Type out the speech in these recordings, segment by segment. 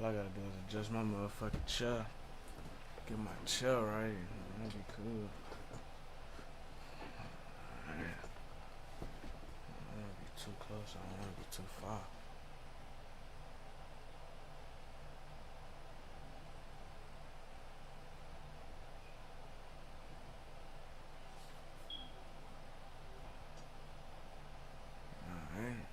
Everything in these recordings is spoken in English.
I gotta do is adjust my motherfucking chair. Get my chair right. That'd be cool. Man. I don't wanna be too close. I don't wanna be too far. Alright.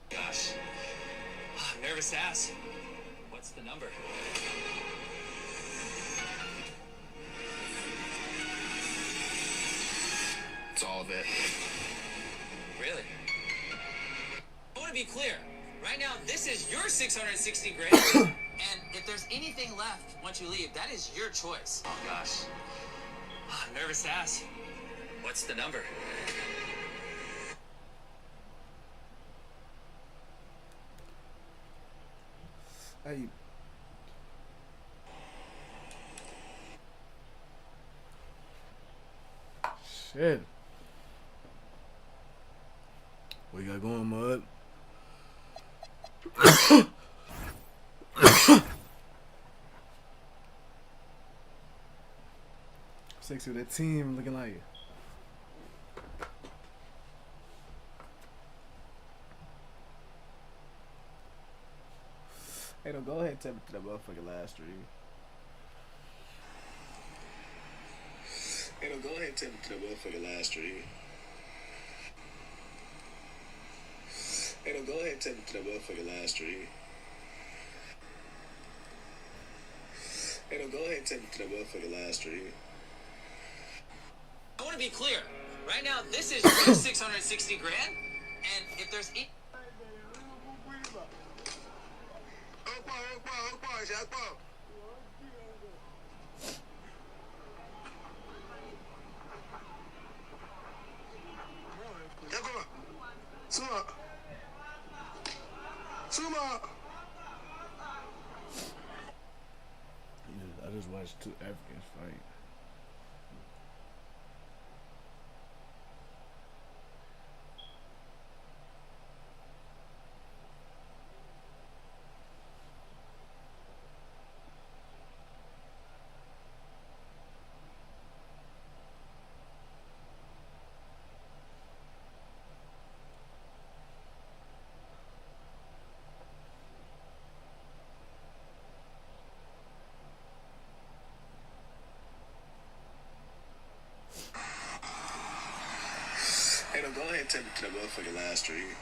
Gosh. Nervous ass. What's the number? It's all of it. Really? I want to be clear. Right now, this is your 660 grand. And if there's anything left once you leave, that is your choice. Oh, gosh. Nervous ass. What's the number? Hey. Shit. What you got going, Mud? Sexy with that team looking like. Hey, don't go ahead and tap it to that motherfucking last stream. Hey, don't go ahead and tap it to that motherfucking last stream. Hey, don't go ahead and tap it to that motherfucking last stream. Hey, don't go ahead and tap it to that motherfucking last stream. I want to be clear. Right now, this is your 660 grand. And if there's... I just watched two Africans fight. Hey, don't go ahead and tap it to that motherfucking last stream.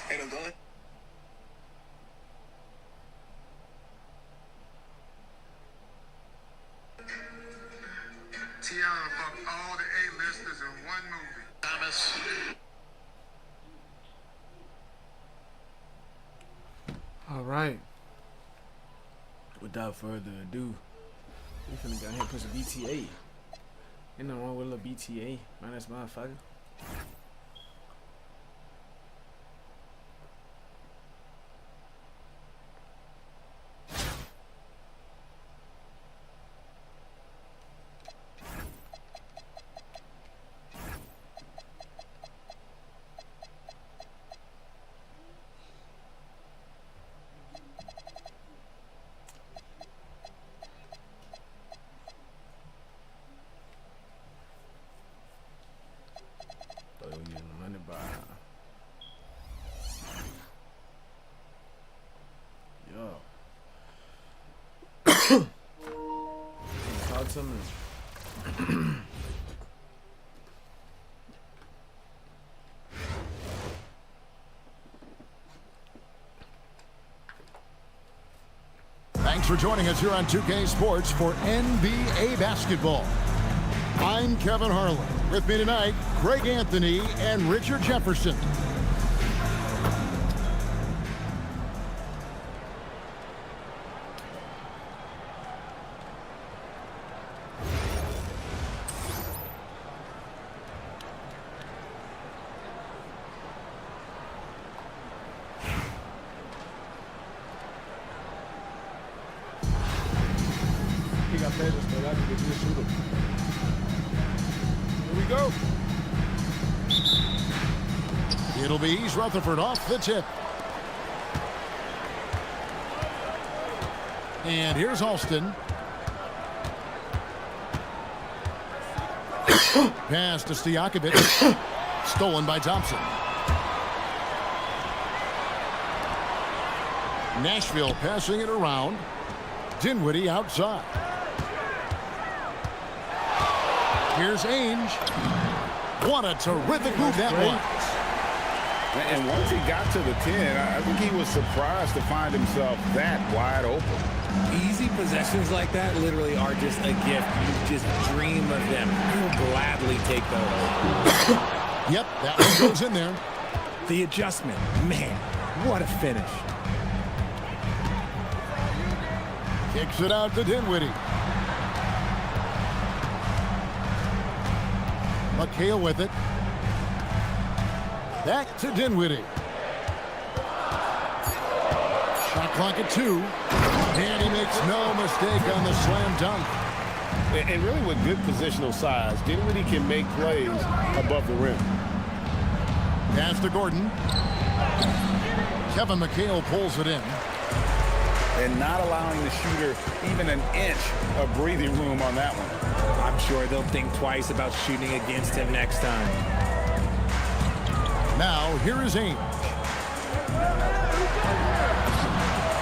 Hey, don't go ahead. Tiana fucked all the A-listers in one movie. Thomas. All right. Without further ado, we finna go ahead and put some BTA. Ain't nothing wrong with a little BTA, man. That's motherfucker. Talk to me. Thanks for joining us here on 2K Sports for NBA basketball. I'm Kevin Harlan. With me tonight, Greg Anthony and Richard Jefferson. He got Pedro esperar que ele chuta. Here we go. It'll be East Rutherford off the tip. And here's Alston. Pass to Stojakovic. Stolen by Thompson. Nashville passing it around. Dinwiddie outside. Here's Ainge. What a terrific move that was. And once he got to the 10, I think he was surprised to find himself that wide open. Easy possessions like that literally are just a gift. You just dream of them. You'll gladly take those. Yep, that one goes in there. The adjustment. Man, what a finish. Kicks it out to Dinwiddie. McHale with it. Back to Dinwiddie. Shot clock at 2. And he makes no mistake on the slam dunk. And really with good positional size, Dinwiddie can make plays above the rim. Pass to Gordon. Kevin McHale pulls it in. And not allowing the shooter even an inch of breathing room on that one. I'm sure they'll think twice about shooting against him next time. Now, here is Ainge.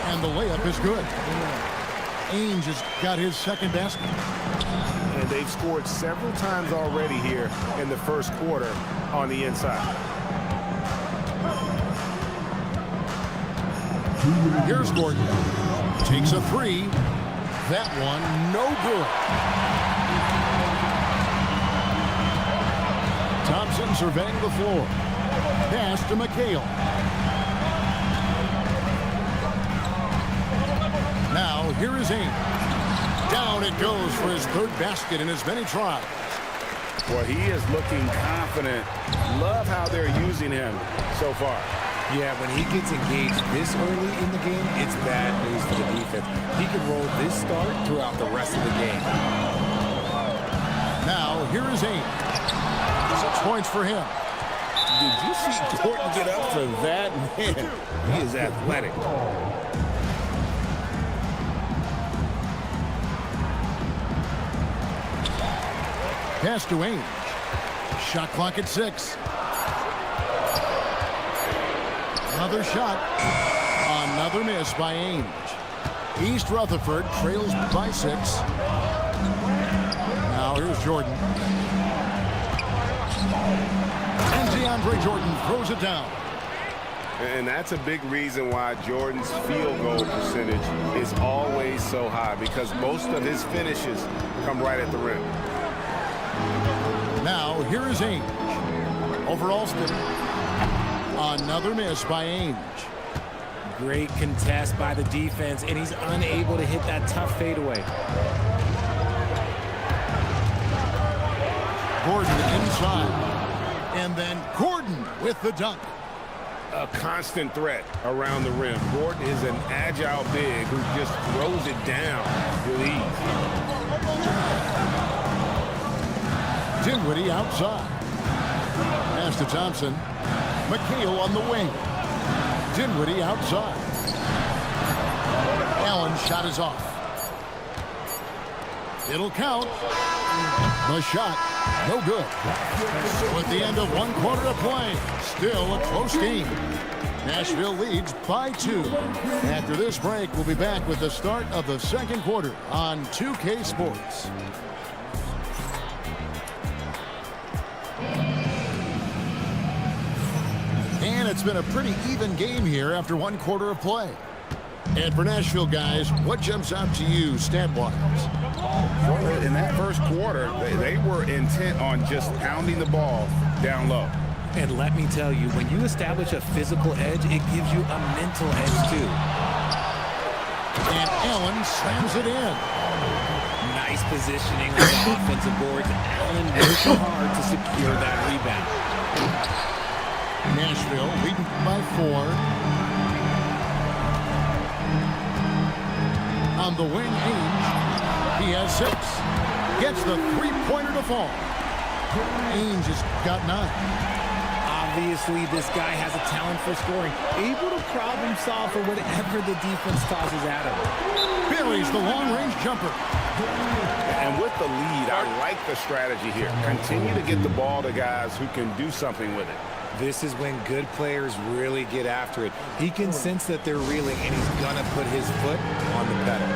And the layup is good. Ainge has got his second basket. And they've scored several times already here in the first quarter on the inside. Here's Gordon. Takes a 3. That one, no good. Thompson surveying the floor. Pass to McHale. Now, here is Ainge. Down it goes for his third basket in as many tries. Well, he is looking confident. Love how they're using him so far. Yeah, when he gets engaged this early in the game, it's bad news for the defense. He can roll this start throughout the rest of the game. Now, here is Ainge. 6 points for him. Did you see Jordan get up for that? Man, he is athletic. Pass to Ainge. Shot clock at 6. Another shot. Another miss by Ainge. East Rutherford trails by 6. Now here's Jordan. And DeAndre Jordan throws it down. And that's a big reason why Jordan's field goal percentage is always so high, because most of his finishes come right at the rim. Now here is Ainge. Over Alston. Another miss by Ainge. Great contest by the defense, and he's unable to hit that tough fadeaway. Gordon inside. And then Gordon with the dunk. A constant threat around the rim. Gordon is an agile big who just throws it down with ease. Dinwiddie outside. Pass to Thompson. McHale on the wing. Dinwiddie outside. Allen's shot is off. It'll count. The shot, no good. So at the end of 1 quarter of play, still a close game. Nashville leads by 2. After this break, we'll be back with the start of the second quarter on 2K Sports. And it's been a pretty even game here after 1 quarter of play. And for Nashville, guys, what jumps out to you stat-wise? In that first quarter, they were intent on just pounding the ball down low. And let me tell you, when you establish a physical edge, it gives you a mental edge too. And Allen slams it in. Nice positioning on the offensive boards. Allen working hard to secure that rebound. Nashville leading by 4. On the wing, Ainge. He has 6. Gets the three-pointer to fall. Ainge has got 9. Obviously, this guy has a talent for scoring. Able to problem solve for whatever the defense tosses at him. Buries the long-range jumper. And with the lead, I like the strategy here. Continue to get the ball to guys who can do something with it. This is when good players really get after it. He can sense that they're reeling, and he's going to put his foot on the pedal.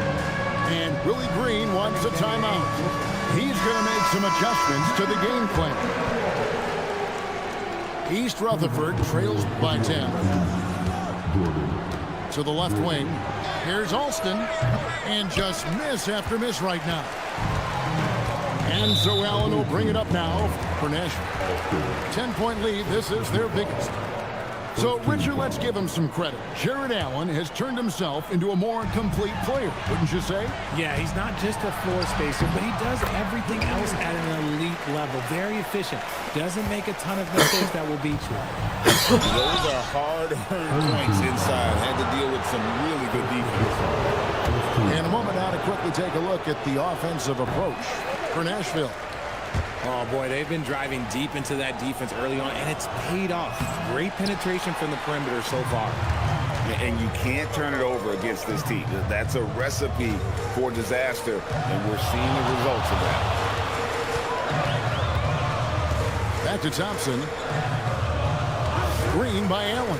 And Willie Green wants a timeout. He's going to make some adjustments to the game plan. East Rutherford trails by 10. To the left wing. Here's Alston. And just miss after miss right now. And so Allen will bring it up now for Nashville. 10-point lead. This is their biggest. So, Richard, let's give him some credit. Jared Allen has turned himself into a more complete player, wouldn't you say? Yeah, he's not just a floor spacer, but he does everything else at an elite level. Very efficient. Doesn't make a ton of mistakes that will beat you. Those are hard-earned points inside. Had to deal with some really good defense. In a moment now to quickly take a look at the offensive approach for Nashville. Oh, boy, they've been driving deep into that defense early on, and it's paid off. Great penetration from the perimeter so far. And you can't turn it over against this team. That's a recipe for disaster, and we're seeing the results of that. Back to Thompson. Screen by Allen.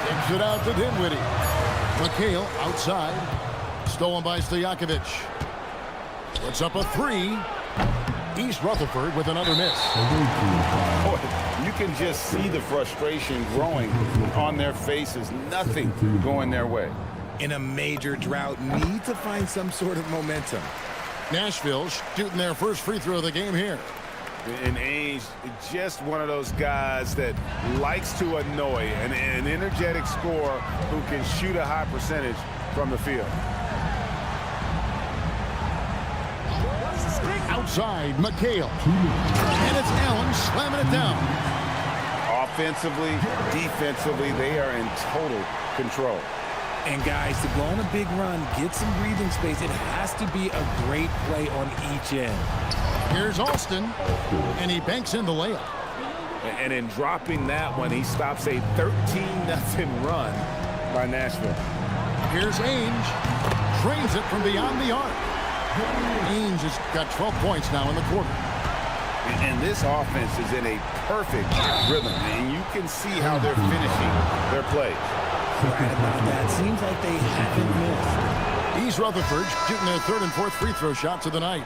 Takes it out to Dinwiddie. McHale outside. Stolen by Stojakovic. Puts up a 3. East Rutherford with another miss. Boy, you can just see the frustration growing on their faces. Nothing going their way. In a major drought, need to find some sort of momentum. Nashville shooting their first free throw of the game here. And Ainge, just one of those guys that likes to annoy, an energetic scorer who can shoot a high percentage from the field. Outside, McHale. And it's Allen slamming it down. Offensively, defensively, they are in total control. And guys, to go on a big run, get some breathing space, it has to be a great play on each end. Here's Alston, and he banks in the layup. And in dropping that one, he stops a 13-0 run by Nashville. Here's Ainge. Drains it from beyond the arc. Ainge has got 12 points now in the quarter. And this offense is in a perfect rhythm. And you can see how they're finishing their plays. Right about that. Seems like they haven't missed. East Rutherford shooting their 3rd and 4th free throw shots of the night.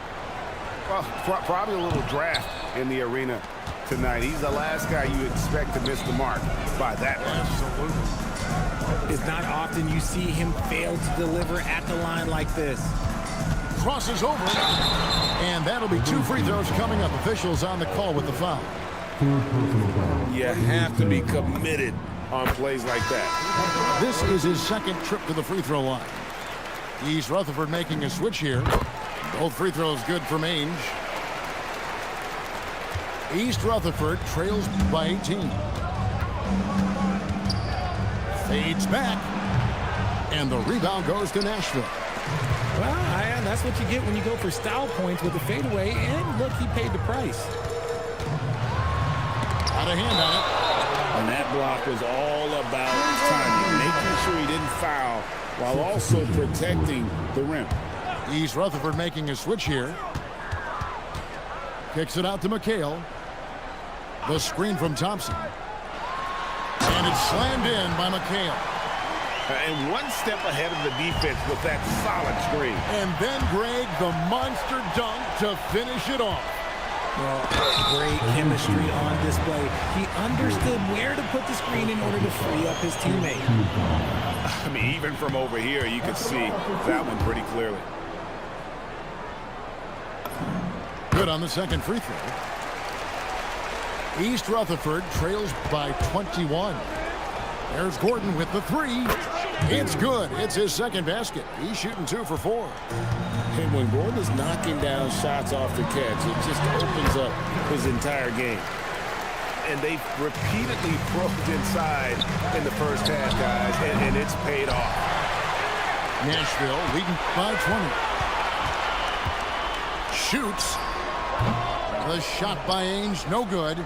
Well, probably a little draft in the arena tonight. He's the last guy you expect to miss the mark by that much. Absolutely. It's not often you see him fail to deliver at the line like this. Crosses over, and that'll be 2 free throws coming up. Officials on the call with the foul. You have to be committed on plays like that. This is his 2nd trip to the free throw line. East Rutherford making a switch here. Both free throws good from Ainge. East Rutherford trails by 18. Fades back, and the rebound goes to Nashville. Well, Ian, that's what you get when you go for style points with a fadeaway, and look, he paid the price. Got a hand on it. And that block was all about timing, making sure he didn't foul while also protecting the rim. East Rutherford making a switch here. Kicks it out to McHale. The screen from Thompson. And it's slammed in by McHale. And one step ahead of the defense with that solid screen. And then, Greg, the monster dunk to finish it off. Well, great chemistry chemistry on display. He understood where to put the screen in order to free up his teammate. I mean, even from over here, you can see that one pretty clearly. Good on the second free throw. East Rutherford trails by 21. There's Gordon with the three. It's good. It's his second basket. He's shooting 2 for 4. And when Gordon is knocking down shots off the catch, it just opens up his entire game. And they've repeatedly probed inside in the first half, guys, and it's paid off. Nashville leading by 20. Shoots. The shot by Ainge, no good.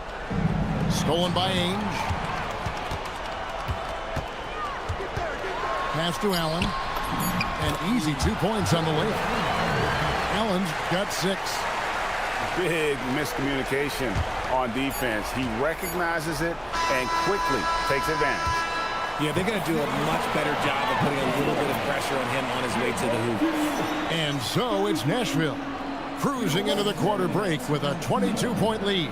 Stolen by Ainge. Pass to Allen. An easy 2 points on the layup. Allen's got 6. Big miscommunication on defense. He recognizes it and quickly takes advantage. Yeah, they're going to do a much better job of putting a little bit of pressure on him on his way to the hoop. And so it's Nashville cruising into the quarter break with a 22-point lead.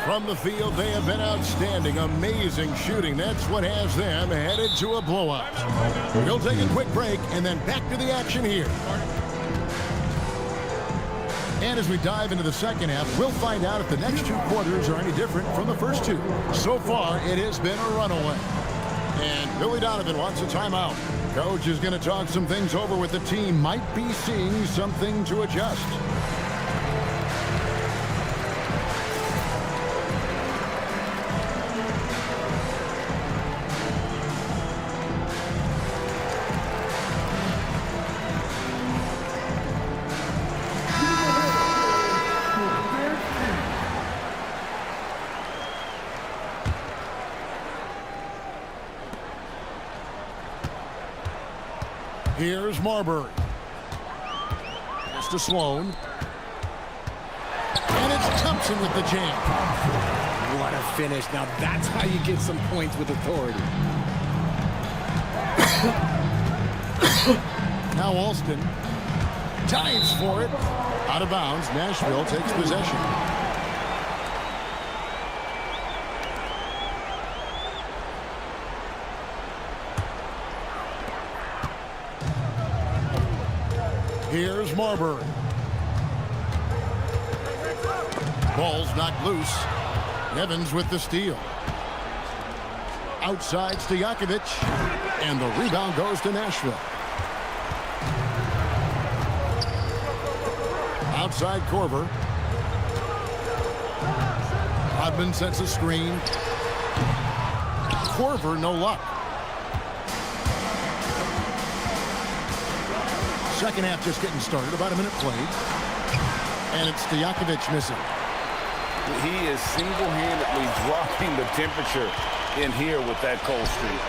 From the field, they have been outstanding. Amazing shooting. That's what has them headed to a blowout. We'll take a quick break and then back to the action here. And as we dive into the second half, we'll find out if the next 2 quarters are any different from the first 2. So far, it has been a runaway. And Billy Donovan wants a timeout. Coach is going to talk some things over with the team. Might be seeing something to adjust. Here's Marbury. Pass to Sloan. And it's Thompson with the jam. What a finish. Now that's how you get some points with authority. Now Alston dives for it. Out of bounds. Nashville takes possession. Here's Marbury. Ball's knocked loose. Evans with the steal. Outside Stojakovic. And the rebound goes to Nashville. Outside Korver. Rodman sets a screen. Korver, no luck. Second half just getting started. About a minute played. And it's Stojakovic missing. He is single-handedly dropping the temperature in here with that cold streak.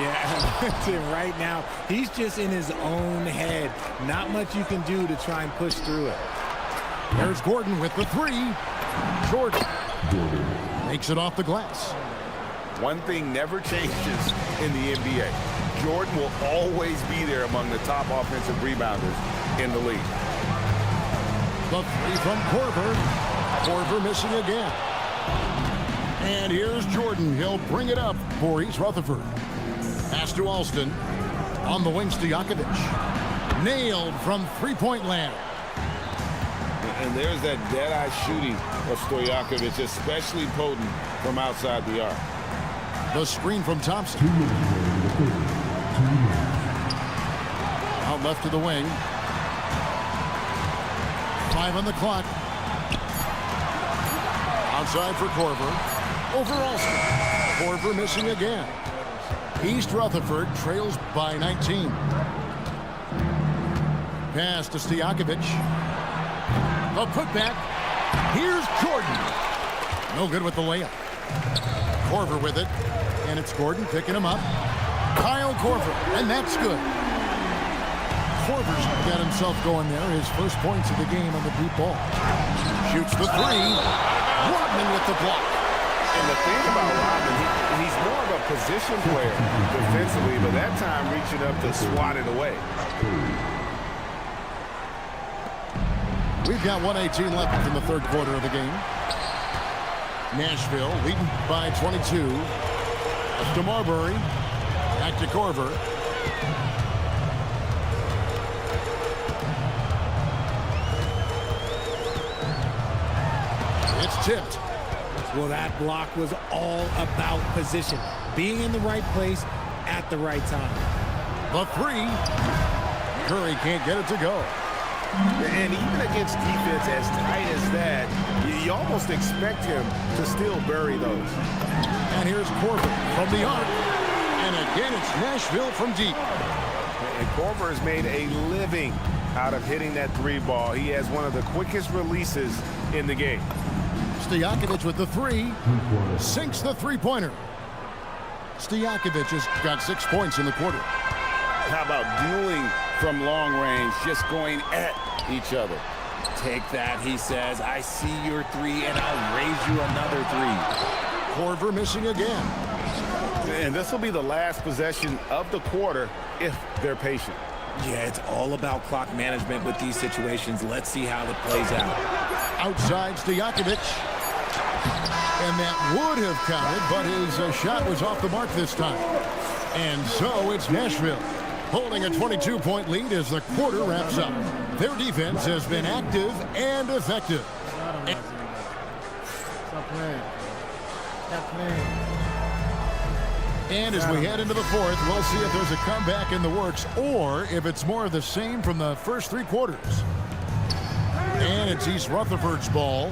Yeah, right now, he's just in his own head. Not much you can do to try and push through it. There's Gordon with the three. Jordan makes it off the glass. One thing never changes in the NBA. Jordan will always be there among the top offensive rebounders in the league. The three from Korver. Korver missing again. And here's Jordan. He'll bring it up for East Rutherford. Pass to Alston. On the wing, Stojakovic. Nailed from three-point land. And there's that dead-eye shooting of Stojakovic, especially potent from outside the arc. The screen from Thompson. Out left to the wing. 5 on the clock. Outside for Korver. Over Alston. Korver missing again. East Rutherford trails by 19. Pass to Stojakovic. The putback. Here's Jordan. No good with the layup. Korver with it. And it's Gordon picking him up. Kyle Korver. And that's good. Korver's got himself going there. His first points of the game on the deep ball. Shoots the three. Rodman with the block. And the thing about Rodman, he's more of a position player defensively, but that time reaching up to swat it away. We've got 1:18 left in the third quarter of the game. Nashville leading by 22. To Marbury. Back to Korver. It's tipped. Well, that block was all about position. Being in the right place at the right time. The three. Curry can't get it to go. And even against defense as tight as that, you almost expect him to still bury those. And here's Korver from the arc. And again, it's Nashville from deep. And Korver has made a living out of hitting that three ball. He has one of the quickest releases in the game. Stojakovic with the three. Sinks the three-pointer. Stojakovic has got 6 points in the quarter. How about dueling from long range, just going at each other? Take that, he says. I see your three, and I'll raise you another three. Korver missing again. And this will be the last possession of the quarter if they're patient. Yeah, it's all about clock management with these situations. Let's see how it plays out. Outside Stojakovic. And that would have counted, but his shot was off the mark this time. And so it's Nashville holding a 22-point lead as the quarter wraps up. Their defense has been active and effective. Stop playing. Stop playing. And as we head into the fourth, we'll see if there's a comeback in the works or if it's more of the same from the first 3 quarters. And it's East Rutherford's ball.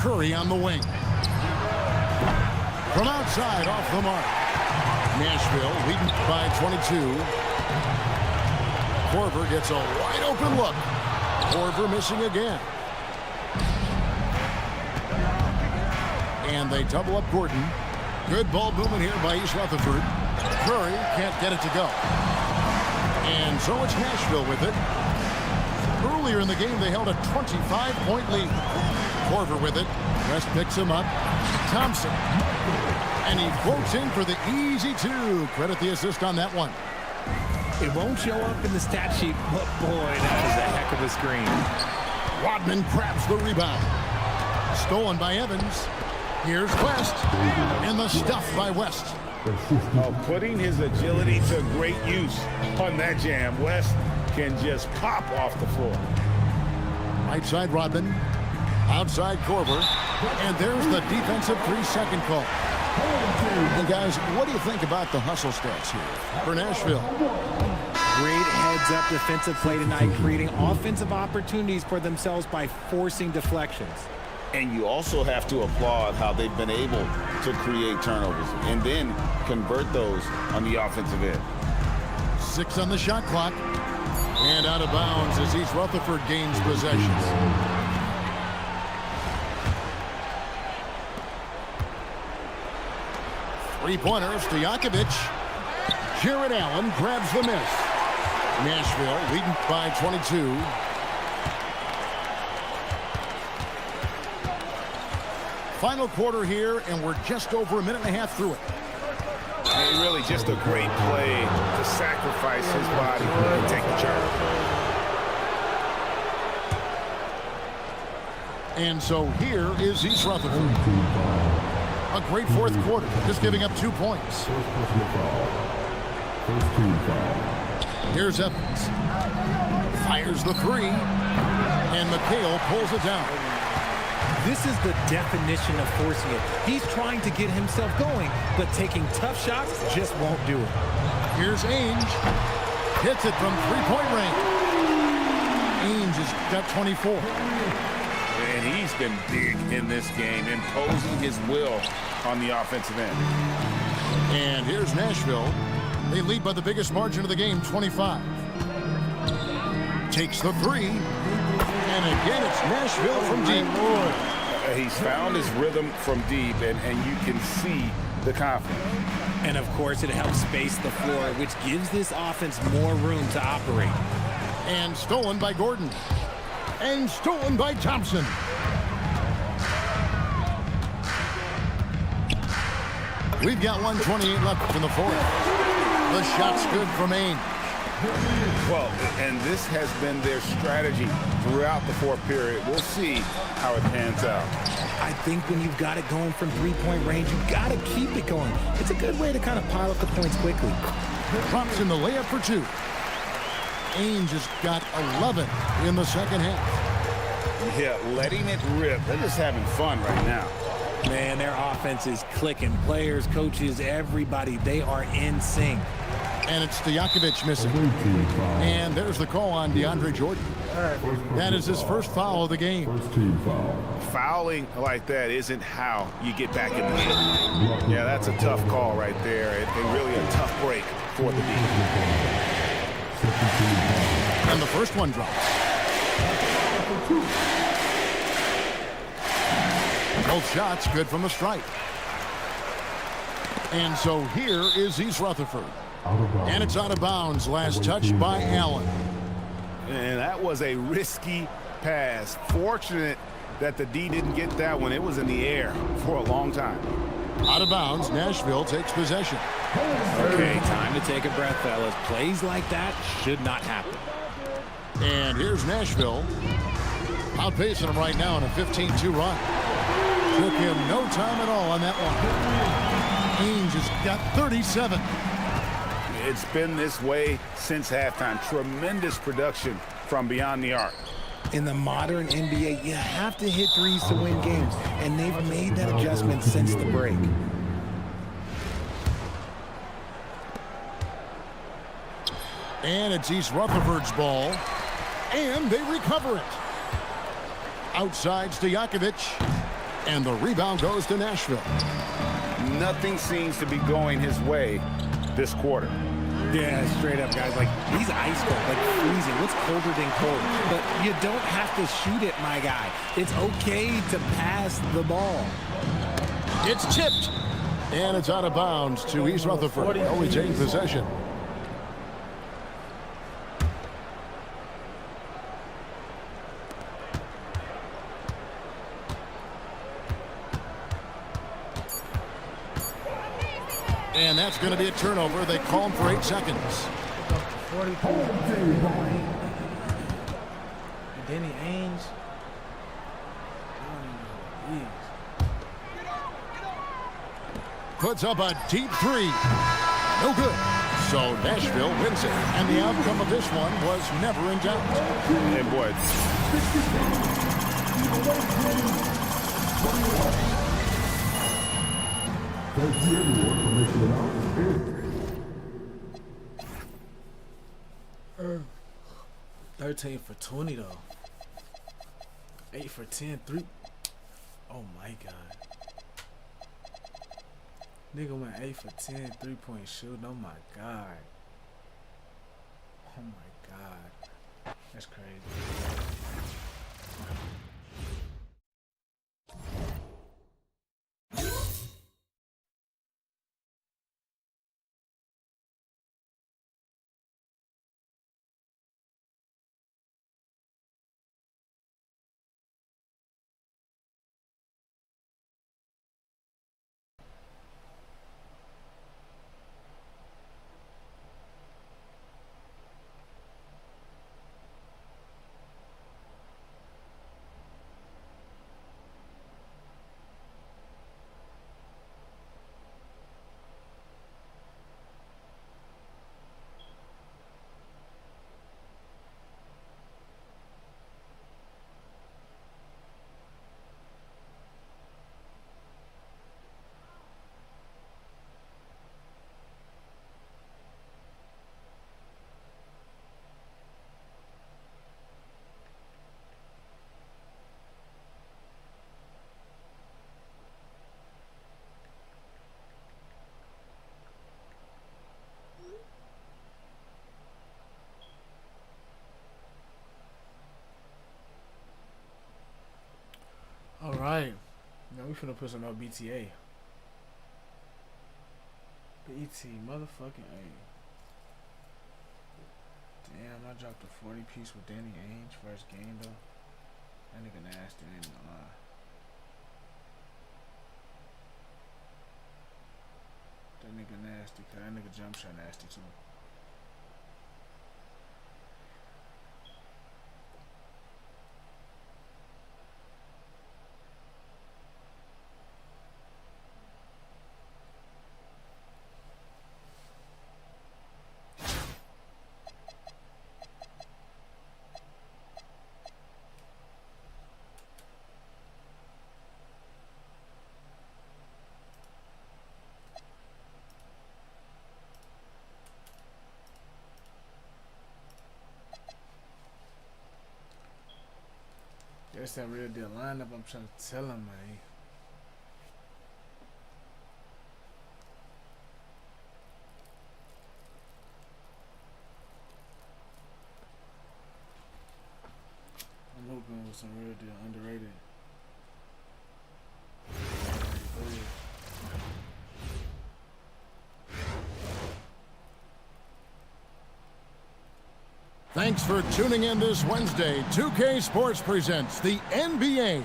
Curry on the wing. From outside, off the mark. Nashville leading by 22. Korver gets a wide open look. Korver missing again. And they double up Gordon. Good ball movement here by East Rutherford. Curry can't get it to go. And so it's Nashville with it. Earlier in the game, they held a 25-point lead. Korver with it. West picks him up. Thompson. And he floats in for the easy two. Credit the assist on that one. It won't show up in the stat sheet, but boy, that is a heck of a screen. Rodman grabs the rebound. Stolen by Evans. Here's West. And the stuff by West. Putting his agility to great use on that jam. West can just pop off the floor. Right side Rodman. Outside Korver. And there's the defensive 3-second call. And guys, what do you think about the hustle stats here for Nashville? Great heads-up defensive play tonight, creating offensive opportunities for themselves by forcing deflections. And you also have to applaud how they've been able to create turnovers and then convert those on the offensive end. 6 on the shot clock. And out of bounds as East Rutherford gains possession. Three-pointer, Stojakovic. Jared Allen grabs the miss. Nashville leading by 22. Final quarter here, and we're just over a minute and a half through it. And really just a great play to sacrifice his body and take the charge. And so here is East Rutherford. A great fourth quarter, just giving up 2 points. Here's Evans. Fires the three. And McHale pulls it down. This is the definition of forcing it. He's trying to get himself going, but taking tough shots just won't do it. Here's Ainge. Hits it from three-point range. Ainge has got 24. And he's been big in this game, imposing his will on the offensive end. And here's Nashville. They lead by the biggest margin of the game, 25. Takes the three. And again, it's Nashville from deep. He's found his rhythm from deep, and you can see the confidence. And, of course, it helps space the floor, which gives this offense more room to operate. And stolen by Gordon. And stolen by Thompson. We've got 1:28 left in the fourth. The shot's good from Ainge. Well, and this has been their strategy throughout the fourth period. We'll see how it pans out. I think when you've got it going from three-point range, you've got to keep it going. It's a good way to kind of pile up the points quickly. Drops in the layup for 2. Ainge has got 11 in the second half. Yeah, letting it rip. They're just having fun right now. Man, their offense is clicking. Players, coaches, everybody, they are in sync. And it's Stojakovic missing. And there's the call on DeAndre Jordan. That is his first foul of the game. Fouling like that isn't how you get back in the game. Yeah, that's a tough call right there. And really a tough break for the defense. And the first one drops. Both shots good from the stripe. And so here is East Rutherford. And it's out of bounds. Last touch by Allen. And that was a risky pass. Fortunate that the D didn't get that one. It was in the air for a long time. Out of bounds, Nashville takes possession. Okay, time to take a breath, fellas. Plays like that should not happen. And here's Nashville. Outpacing them right now in a 15-2 run. Took him no time at all on that one. Ainge has got 37. It's been this way since halftime. Tremendous production from beyond the arc. In the modern NBA, you have to hit threes to win games, and they've made that adjustment since the break. And it's East Rutherford's ball. And they recover it. Outside Stojakovic. And the rebound goes to Nashville. Nothing seems to be going his way this quarter. Yeah, straight up, guys. Like, he's ice cold, like freezing. What's colder than cold? But you don't have to shoot it, my guy. It's okay to pass the ball. It's tipped. And it's out of bounds to East Rutherford. Only taking possession. And that's going to be a turnover. They call him for 8 seconds. 40 Danny Ainge. Puts up a deep 3. No good. So Nashville wins it. And the outcome of this one was never in doubt. And boy. 13 for 20 though. 8 for 10, 3. Oh my god. Nigga went 8 for 10, 3-point shooting. Oh my god. Oh my god. That's crazy. Alright. Now we finna put some more BTA. BT, motherfucking A. Damn, I dropped a 40 piece with Danny Ainge first game though. That nigga nasty, I ain't gonna lie. That nigga nasty, cause that nigga jump shot nasty too. It's that real deal lineup I'm trying to tell him, man. I'm hoping with some real deal underrated. Thanks for tuning in this Wednesday. 2K Sports presents the NBA.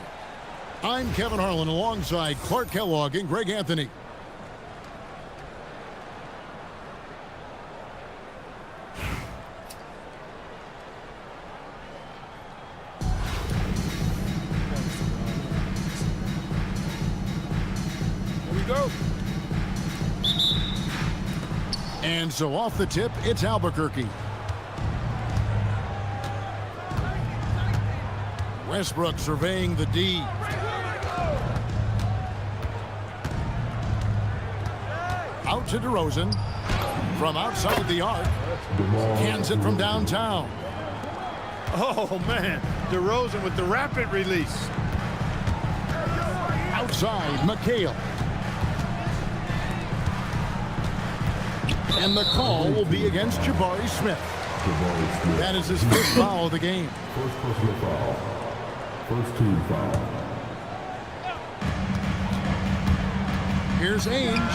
I'm Kevin Harlan alongside Clark Kellogg and Greg Anthony. Here we go. And so off the tip, it's Albuquerque. Westbrook surveying the D. Out to DeRozan. From outside the arc. Cans it from downtown. Oh, man. DeRozan with the rapid release. Outside, McHale. And the call will be against Jabari Smith. That is his first foul of the game. First personal foul. First team foul. Here's Ainge.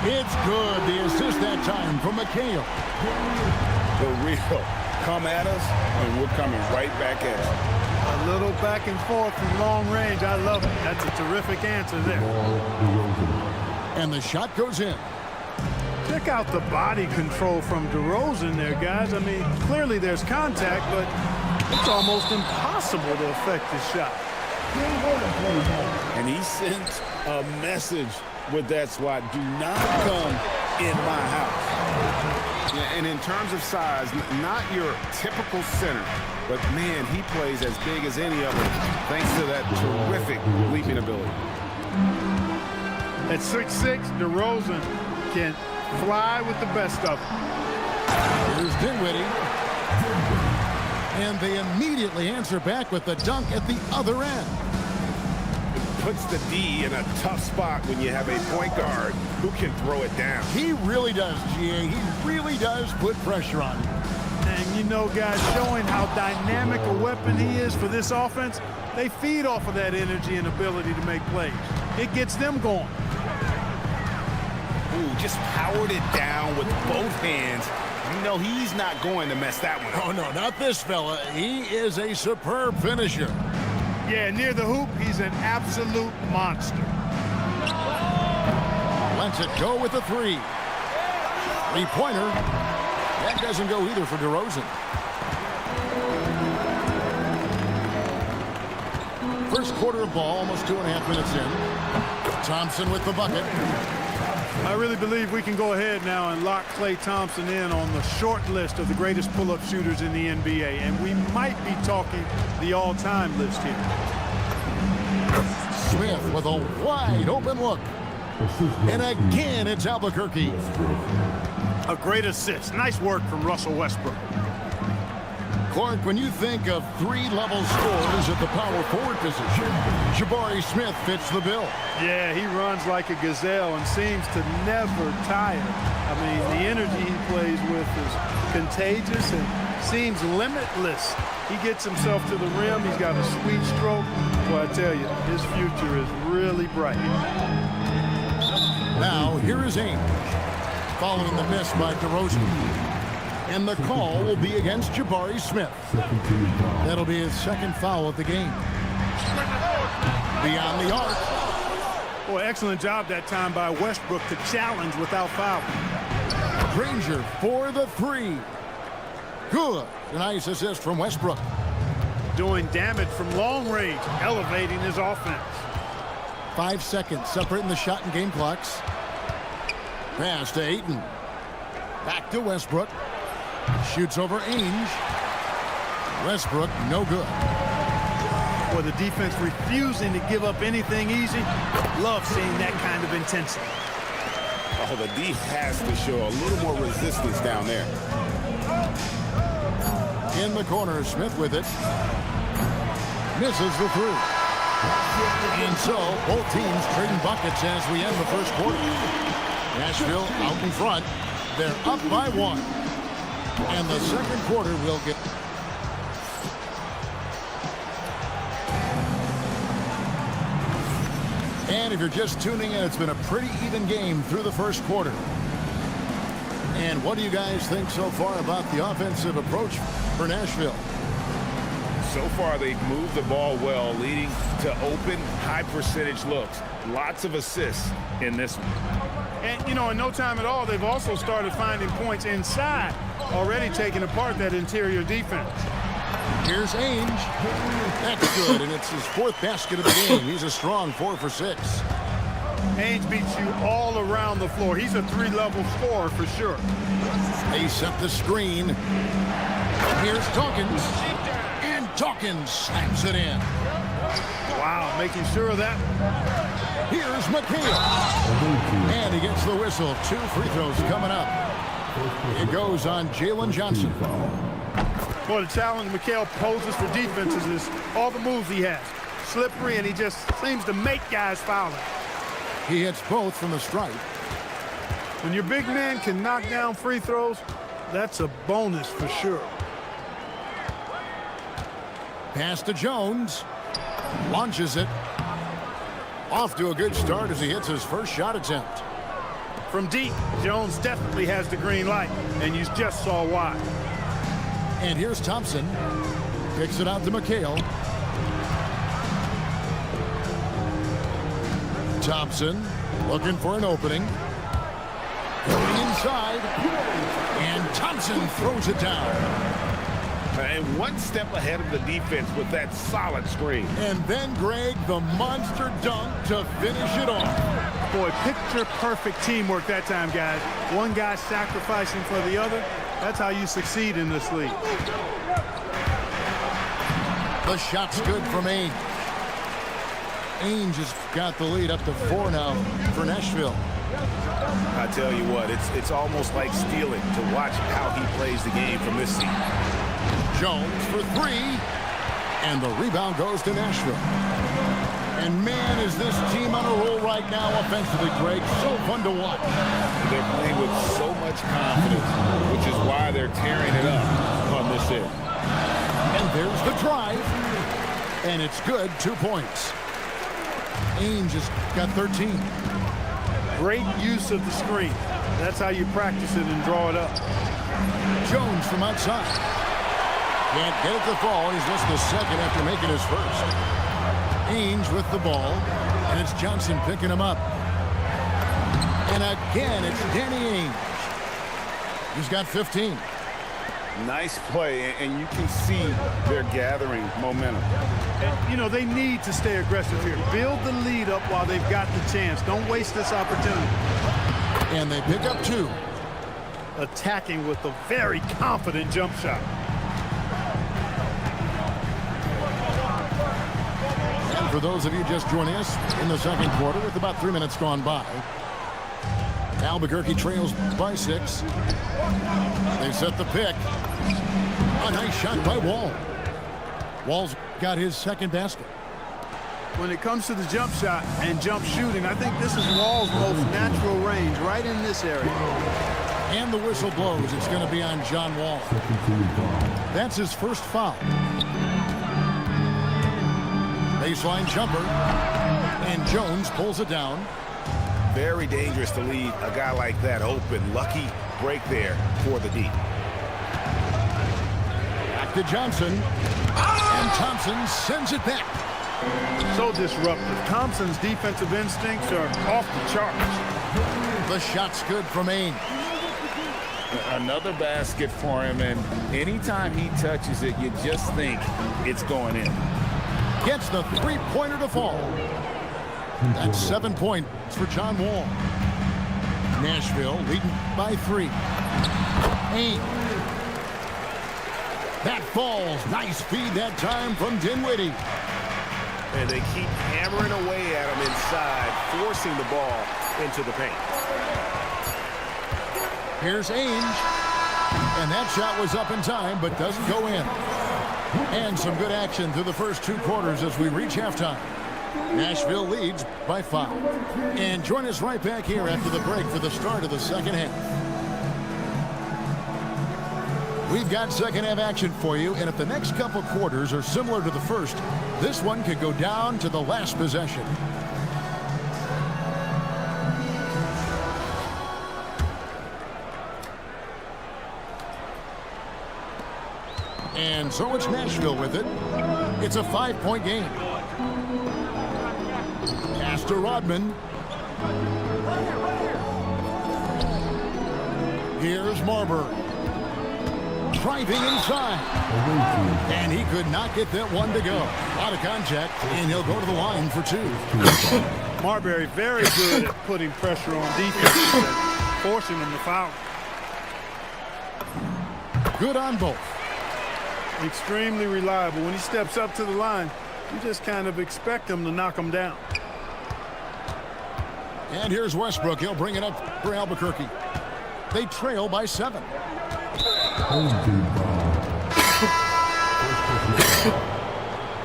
It's good. The assist that time from McHale. The real come at us, and we're coming right back at you. A little back and forth from long range. I love it. That's a terrific answer there. And the shot goes in. Check out the body control from DeRozan there, guys. I mean, clearly there's contact, but it's almost impossible to affect his shot. And he sent a message with that swat. Do not come in my house. Yeah, and in terms of size, not your typical center, but man, he plays as big as any of them thanks to that terrific leaping ability. At 6'6", DeRozan can fly with the best of them. Here's Dinwiddie. And they immediately answer back with the dunk at the other end. Puts the D in a tough spot when you have a point guard who can throw it down. He really does, GA. He really does put pressure on him. And you know, guys, showing how dynamic a weapon he is for this offense, they feed off of that energy and ability to make plays. It gets them going. Ooh, just powered it down with both hands. You know he's not going to mess that one up. Oh, no, not this fella. He is a superb finisher. Yeah, near the hoop, he's an absolute monster. Lets it go with a three. Three-pointer. That doesn't go either for DeRozan. First quarter of ball, almost 2.5 minutes in. Thompson with the bucket. I really believe we can go ahead now and lock Klay Thompson in on the short list of the greatest pull-up shooters in the NBA, and we might be talking the all-time list here. Smith with a wide open look. And again, it's Albuquerque. A great assist. Nice work from Russell Westbrook. Clark, when you think of three-level scorers at the power forward position, Jabari Smith fits the bill. Yeah, he runs like a gazelle and seems to never tire. I mean, the energy he plays with is contagious and seems limitless. He gets himself to the rim. He's got a sweet stroke. Well, I tell you, his future is really bright. Now, here is Ainge, following the miss by DeRozan. And the call will be against Jabari Smith. That'll be his second foul of the game. Beyond the arc. Boy, excellent job that time by Westbrook to challenge without fouling. Granger for the three. Good. A nice assist from Westbrook. Doing damage from long range, elevating his offense. 5 seconds separating the shot and game clocks. Pass to Ayton. Back to Westbrook. Shoots over Ainge. Westbrook, no good. Well, the defense refusing to give up anything easy. Love seeing that kind of intensity. Oh, the D has to show a little more resistance down there. In the corner, Smith with it. misses the three. And so, both teams trading buckets as we end the first quarter. Nashville out in front. They're up by 1. And the second quarter will get... And if you're just tuning in, it's been a pretty even game through the first quarter. And what do you guys think so far about the offensive approach for Nashville? So far, they've moved the ball well, leading to open, high-percentage looks. Lots of assists in this one. And, you know, in no time at all, they've also started finding points inside, already taking apart that interior defense. Here's Ainge. That's good, and it's his 4th basket of the game. He's a strong 4 for 6. Ainge beats you all around the floor. He's a 3-level scorer for sure. They set the screen. Here's Dawkins. And Dawkins slams it in. Wow, making sure of that. Here's McHale. And he gets the whistle. 2 free throws coming up. It goes on Jalen Johnson. Well, the challenge McHale poses for defenses is all the moves he has. Slippery, and he just seems to make guys foul. He hits both from the stripe. When your big man can knock down free throws, that's a bonus for sure. Pass to Jones. Launches it. Off to a good start as he hits his first shot attempt. From deep, Jones definitely has the green light, and you just saw why. And here's Thompson. Kicks it out to McHale. Thompson looking for an opening. Going inside. And Thompson throws it down. And one step ahead of the defense with that solid screen. And then, Greg, the monster dunk to finish it off. Boy, picture-perfect teamwork that time, guys. One guy sacrificing for the other. That's how you succeed in this league. The shot's good from Ainge. Ainge has got the lead up to 4 now for Nashville. I tell you what, it's almost like stealing to watch how he plays the game from this seat. Jones for 3. And the rebound goes to Nashville. And man, is this team on a roll right now offensively, Greg. So fun to watch. They're playing with so much confidence, which is why they're tearing it up on this end. And there's the drive. And it's good, 2 points. Ainge has got 13. Great use of the screen. That's how you practice it and draw it up. Jones from outside. Can't get it to fall. He's missed the second after making his first. Ainge with the ball. And it's Johnson picking him up. And again, it's Danny Ainge. He's got 15. Nice play, and you can see they're gathering momentum. And, you know, they need to stay aggressive here. Build the lead up while they've got the chance. Don't waste this opportunity. And they pick up 2. Attacking with a very confident jump shot. And for those of you just joining us in the second quarter with about 3 minutes gone by, Albuquerque trails by 6. They set the pick. A nice shot by Wall. Wall's got his second basket. When it comes to the jump shot and jump shooting, I think this is Wall's most natural range, right in this area. And the whistle blows. It's going to be on John Wall. That's his first foul. Baseline jumper. And Jones pulls it down. Very dangerous to leave a guy like that open. Lucky break there for the D. Back to Johnson. And Thompson sends it back. So disruptive. Thompson's defensive instincts are off the charts. The shot's good from Ainge. Another basket for him, and anytime he touches it, you just think it's going in. Gets the three-pointer to fall. That's 7 points for John Wall. Nashville leading by 3. Ainge. That falls. Nice feed that time from Dinwiddie. And they keep hammering away at him inside, forcing the ball into the paint. Here's Ainge. And that shot was up in time, but doesn't go in. And some good action through the first 2 quarters as we reach halftime. Nashville leads by 5. And join us right back here after the break for the start of the second half. We've got second half action for you, and if the next couple quarters are similar to the first, this one could go down to the last possession. And so it's Nashville with it. It's a 5-point game. Pass to Rodman. Here's Marbury. Driving inside. And he could not get that one to go. Out of contact, and he'll go to the line for 2. Marbury very good at putting pressure on defense and forcing them to foul. Good on both. Extremely reliable. When he steps up to the line, you just kind of expect him to knock him down. And here's Westbrook. He'll bring it up for Albuquerque. They trail by 7. Home team foul.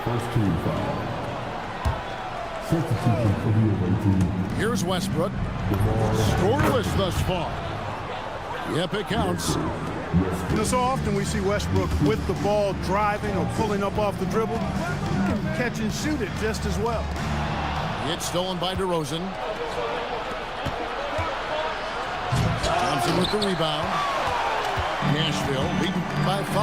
First team foul. Substitution for the away team. Here's Westbrook. Scoreless thus far. Yep, it counts. You know, so often we see Westbrook with the ball driving or pulling up off the dribble. He can catch and shoot it just as well. It's stolen by DeRozan. Thompson with the rebound. Nashville leading by 5.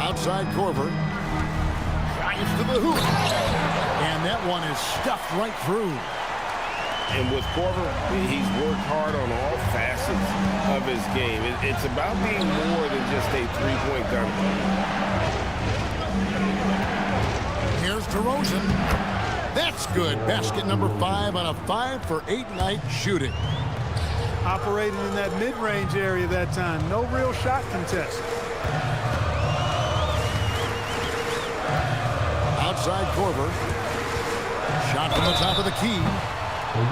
Outside Korver. Drives to the hoop. And that one is stuffed right through. And with Korver, he's worked hard on all facets of his game. It's about being more than just a three-point gunner. Here's DeRozan. That's good. Basket number 5 on a 5-for-8 night shooting. Operating in that mid-range area that time. No real shot contest. Outside Korver. Shot from the top of the key.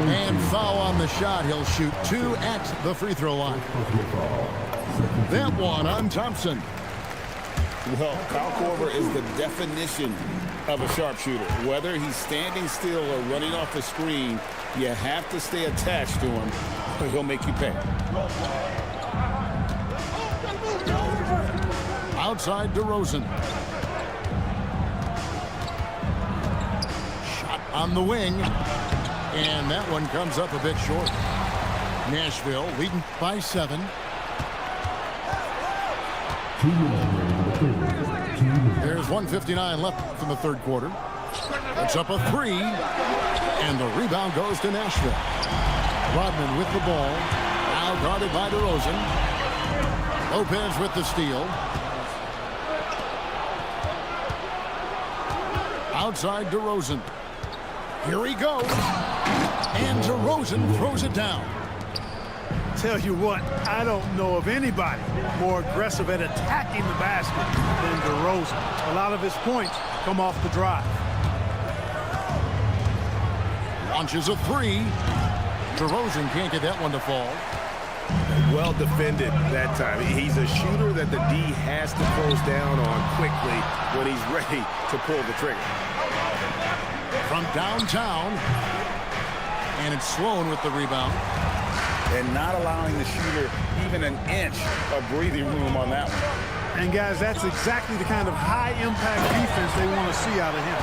And foul on the shot. He'll shoot 2 at the free throw line. That one on Thompson. Well, Kyle Korver is the definition of a sharpshooter. Whether he's standing still or running off the screen, you have to stay attached to him or he'll make you pay. Outside DeRozan. Shot on the wing. And that one comes up a bit short. Nashville leading by 7. There's 1:59 left in the third quarter. It's up a 3. And the rebound goes to Nashville. Rodman with the ball. Now guarded by DeRozan. Lopez with the steal. Outside DeRozan. Here he goes. And DeRozan throws it down. Tell you what, I don't know of anybody more aggressive at attacking the basket than DeRozan. A lot of his points come off the drive. Launches a 3. DeRozan can't get that one to fall. Well defended that time. He's a shooter that the D has to close down on quickly when he's ready to pull the trigger. From downtown. And it's Sloan with the rebound. And not allowing the shooter even an inch of breathing room on that one. And guys, that's exactly the kind of high-impact defense they want to see out of him.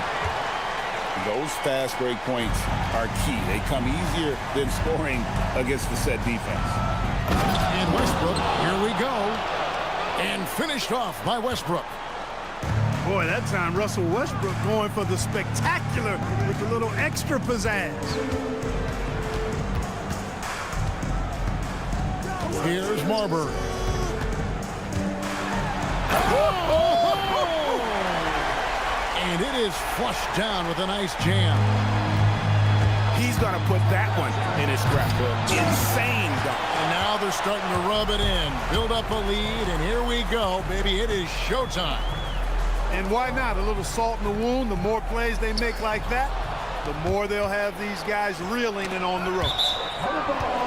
Those fast break points are key. They come easier than scoring against the set defense. And Westbrook, here we go. And finished off by Westbrook. Boy, that time Russell Westbrook going for the spectacular with a little extra pizzazz. Here's Marbury. And it is flushed down with a nice jam. He's going to put that one in his scrapbook. Insane dunk. And now they're starting to rub it in. Build up a lead, and here we go, baby. It is showtime. And why not? A little salt in the wound. The more plays they make like that, the more they'll have these guys reeling and on the ropes.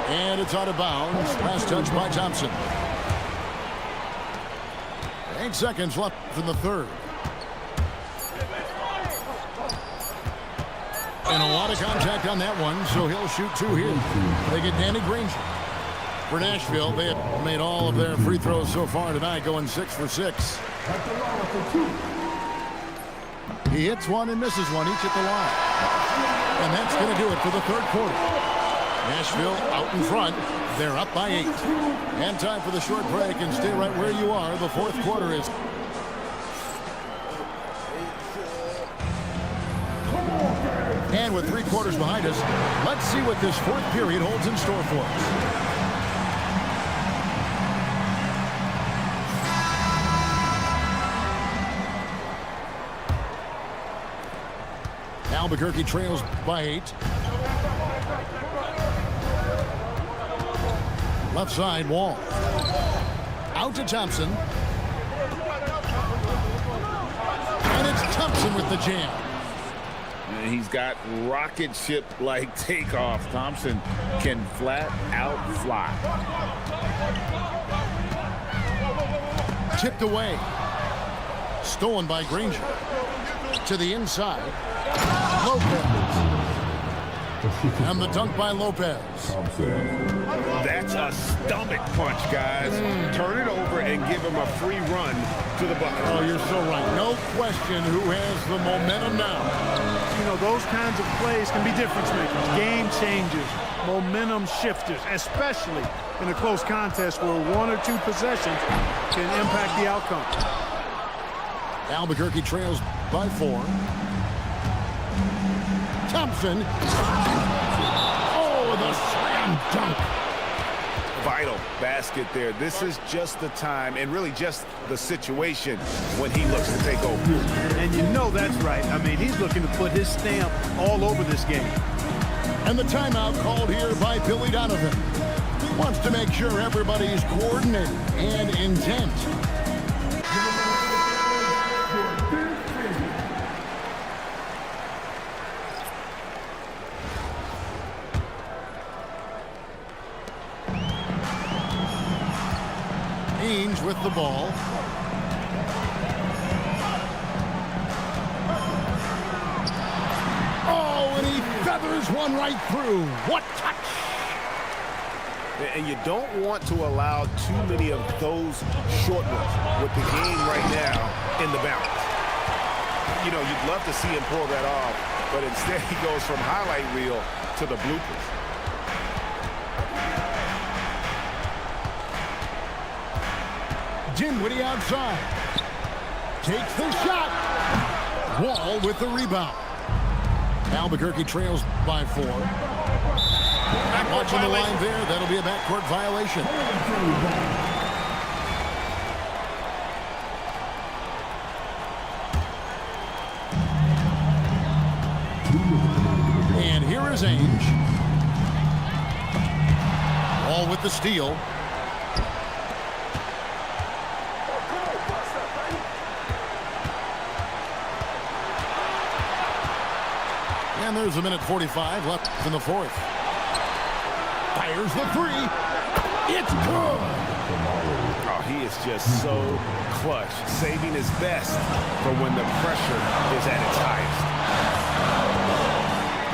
And it's out of bounds. Last touch by Thompson. 8 seconds left in the third. And a lot of contact on that one, so he'll shoot 2 here. They get Danny Granger. For Nashville, they have made all of their free throws so far tonight, going 6 for 6. He hits one and misses one, each at the line. And that's going to do it for the third quarter. Nashville out in front. They're up by 8. And time for the short break, and stay right where you are. The fourth quarter is... And with 3 quarters behind us, let's see what this fourth period holds in store for us. Albuquerque trails by 8. Left side, Wall. Out to Thompson. And it's Thompson with the jam. He's got rocket ship-like takeoff. Thompson can flat out fly. Tipped away. Stolen by Granger. To the inside. Lopez. And the dunk by Lopez. That's a stomach punch, guys. Turn it over and give him a free run to the bucket. Oh, you're so right. No question who has the momentum now. You know, those kinds of plays can be difference makers, game changers, momentum shifters, especially in a close contest where 1 or 2 possessions can impact the outcome. Albuquerque trails by 4. Thompson. Oh, the slam dunk. Vital basket there. This is just the time and really just the situation when he looks to take over. And you know that's right. I mean, he's looking to put his stamp all over this game. And the timeout called here by Billy Donovan. He wants to make sure everybody's coordinated and intent. Ainge with the ball. Oh, and he feathers one right through. What touch! And you don't want to allow too many of those short ones with the game right now in the balance. You know, you'd love to see him pull that off, but instead he goes from highlight reel to the bloopers. Dinwiddie outside. Takes the shot. Wall with the rebound. Albuquerque trails by 4. Watching the line there, that'll be a backcourt violation. And here is Ainge. Wall with the steal. And there's a minute 45 left in the fourth. Fires the 3. It's good. Oh, he is just so clutch, saving his best for when the pressure is at its highest.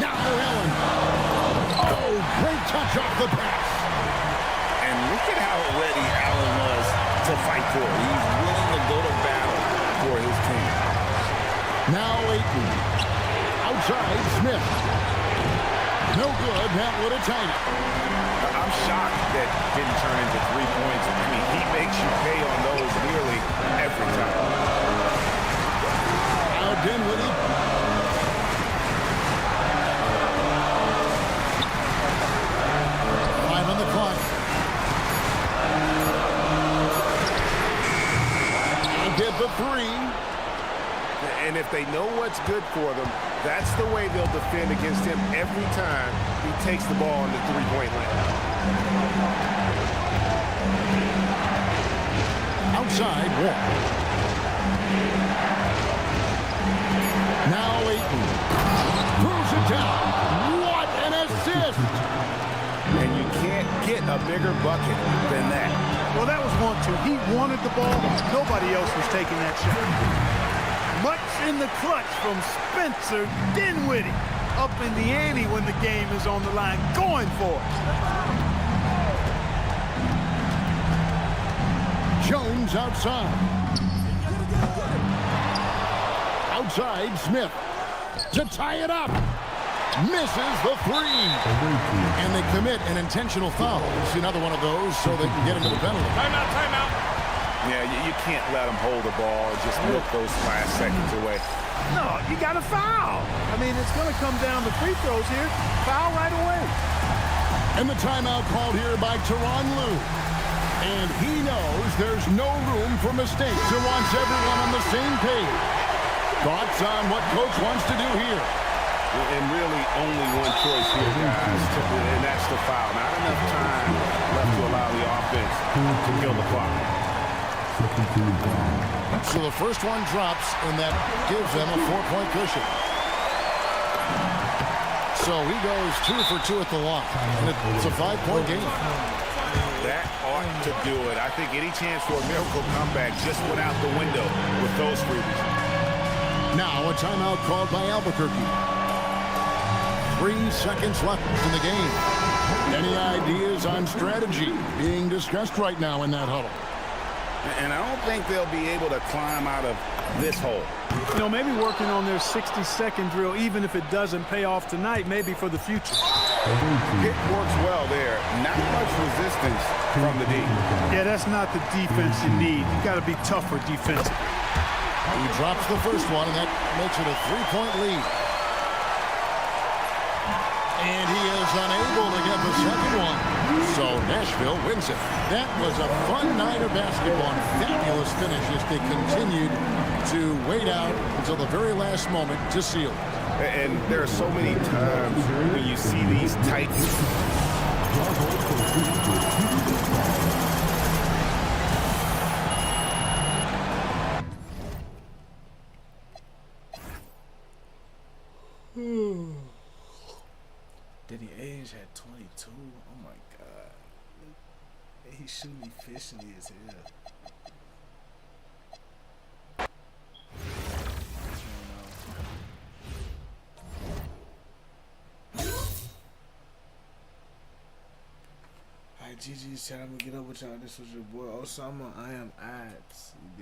Now Allen. Oh, great touch off the pass. And look at how ready Allen was to fight for it. He's willing to go to battle for his team. Now Ayton. Outside, Smith. No good. That would have tied it. I'm shocked that didn't turn into 3 points. I mean, he makes you pay on those nearly every time. Now Dinwiddie. 5 on the clock. And get the 3. And if they know what's good for them, that's the way they'll defend against him every time he takes the ball in the 3-point line. Outside, Wall. Now Ayton. Throws it down. What an assist! And you can't get a bigger bucket than that. Well, that was 1-2. He wanted the ball. Nobody else was taking that shot. Much in the clutch from Spencer Dinwiddie. Up in the ante when the game is on the line, going for it. Jones outside. Outside, Smith. To tie it up. Misses the three. And they commit an intentional foul. It's another one of those so they can get into the penalty. Timeout, timeout. Yeah, you can't let them hold the ball and just milk those last seconds away. No, you got to foul. I mean, it's going to come down to free throws here. Foul right away. And the timeout called here by Tyronn Lue. And he knows there's no room for mistakes. He wants everyone on the same page. Thoughts on what Coach wants to do here? And really only one choice here, guys, and that's the foul. Not enough time left to allow the offense to kill the clock. So the first one drops, and that gives them a 4-point cushion. So he goes 2 for 2 at the line, and it's a 5-point game. That ought to do it. I think any chance for a miracle comeback just went out the window with those freebies. Now a timeout called by Albuquerque. 3 seconds left in the game. Any ideas on strategy being discussed right now in that huddle? And I don't think they'll be able to climb out of this hole. You know, maybe working on their 60-second drill, even if it doesn't pay off tonight, maybe for the future. It works well there. Not much resistance from the D. Yeah, that's not the defense you need. You got to be tougher defensively. He drops the first one, and that makes it a 3-point lead. And he is unable to get the second one. So Nashville wins it. That was a fun night of basketball and fabulous finish as they continued to wait out until the very last moment to seal it. And there are so many times when you see these tight... Danny Ainge had 22. Oh my God. He's shooting efficiently as hell. Alright, GG's chat. I'm gonna get up with y'all. This was your boy Osama. I am Abs. You do.